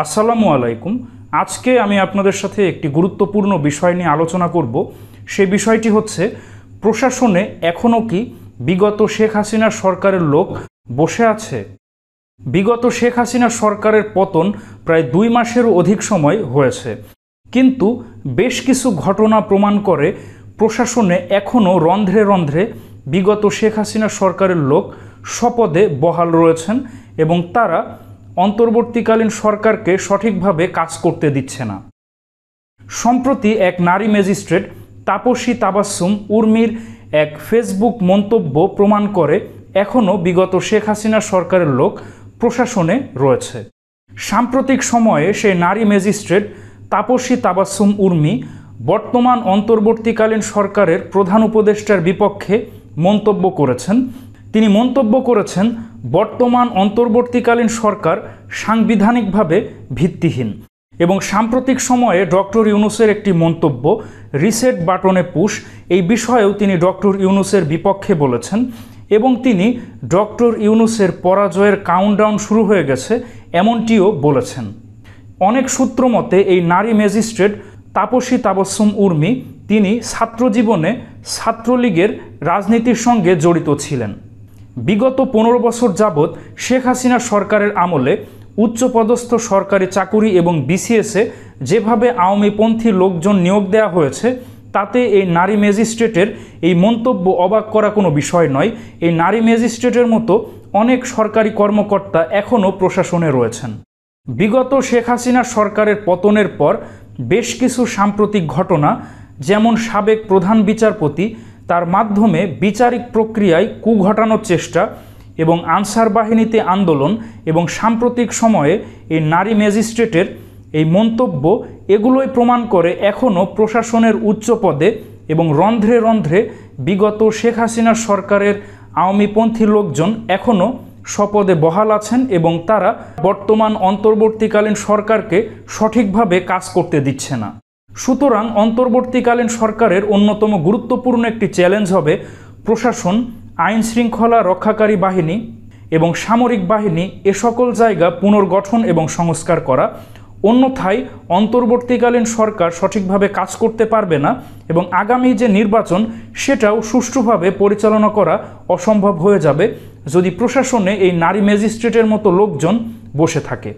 আসসালামু আলাইকুম। আজকে আমি আপনাদের সাথে একটি গুরুত্বপূর্ণ বিষয় নিয়ে আলোচনা করব। সেই বিষয়টি হচ্ছে, প্রশাসনে এখনও কি বিগত শেখ হাসিনার সরকারের লোক বসে আছে? বিগত শেখ হাসিনা সরকারের পতন প্রায় 2 মাসেরও অধিক সময় হয়েছে, কিন্তু বেশ কিছু ঘটনা প্রমাণ করে প্রশাসনে এখনও রন্ধ্রে রন্ধ্রে বিগত শেখ হাসিনা সরকারের লোক স্বপদে বহাল রয়েছেন এবং তারা অন্তর্বর্তীকালীন সরকারকে সঠিকভাবে কাজ করতে দিচ্ছে না। সম্প্রতি এক নারী ম্যাজিস্ট্রেট তাপসী তাবাসসুম উর্মির এক ফেসবুক মন্তব্য প্রমাণ করে এখনও বিগত শেখ হাসিনা সরকারের লোক প্রশাসনে রয়েছে। সাম্প্রতিক সময়ে সেই নারী ম্যাজিস্ট্রেট তাপসী তাবাসসুম উর্মি বর্তমান অন্তর্বর্তীকালীন সরকারের প্রধান উপদেষ্টার বিপক্ষে মন্তব্য করেছেন। তিনি মন্তব্য করেছেন, বর্তমান অন্তর্বর্তীকালীন সরকার সাংবিধানিকভাবে ভিত্তিহীন। এবং সাম্প্রতিক সময়ে ডক্টর ইউনূসের একটি মন্তব্য, রিসেট বাটনে পুশ, এই বিষয়েও তিনি ডক্টর ইউনূসের বিপক্ষে বলেছেন এবং তিনি ডক্টর ইউনূসের পরাজয়ের কাউন্টডাউন শুরু হয়ে গেছে এমনটিও বলেছেন। অনেক সূত্র মতে এই নারী ম্যাজিস্ট্রেট তাপসী তাবাসসুম উর্মি তিনি ছাত্রজীবনে ছাত্রলীগের রাজনীতির সঙ্গে জড়িত ছিলেন। বিগত 15 বছর যাবৎ শেখ হাসিনা সরকারের আমলে উচ্চপদস্থ সরকারি চাকুরি এবং বিসিএসে যেভাবে আওয়ামীপন্থী লোকজন নিয়োগ দেওয়া হয়েছে, তাতে এই নারী ম্যাজিস্ট্রেটের এই মন্তব্য অবাক করা কোনো বিষয় নয়। এই নারী ম্যাজিস্ট্রেটের মতো অনেক সরকারি কর্মকর্তা এখনও প্রশাসনে রয়েছেন। বিগত শেখ হাসিনা সরকারের পতনের পর বেশ কিছু সাম্প্রতিক ঘটনা, যেমন সাবেক প্রধান বিচারপতি তার মাধ্যমে বিচারিক প্রক্রিয়ায় কু ঘটানোর চেষ্টা এবং আনসার বাহিনীতে আন্দোলন এবং সাম্প্রতিক সময়ে এই নারী ম্যাজিস্ট্রেটের এই মন্তব্য, এগুলোই প্রমাণ করে এখনও প্রশাসনের উচ্চ পদে এবং রন্ধ্রে রন্ধ্রে বিগত শেখ হাসিনা সরকারের আওয়ামীপন্থী লোকজন এখনও স্বপদে বহাল আছেন এবং তারা বর্তমান অন্তর্বর্তীকালীন সরকারকে সঠিকভাবে কাজ করতে দিচ্ছে না। সুতরাং অন্তর্বর্তীকালীন সরকারের অন্যতম গুরুত্বপূর্ণ একটি চ্যালেঞ্জ হবে প্রশাসন, আইন শৃঙ্খলা রক্ষাকারী বাহিনী এবং সামরিক বাহিনী এ সকল জায়গা পুনর্গঠন এবং সংস্কার করা। অন্যথায় অন্তর্বর্তীকালীন সরকার সঠিকভাবে কাজ করতে পারবে না এবং আগামী যে নির্বাচন সেটাও সুষ্ঠুভাবে পরিচালনা করা অসম্ভব হয়ে যাবে যদি প্রশাসনে এই নারী ম্যাজিস্ট্রেটের মতো লোকজন বসে থাকে।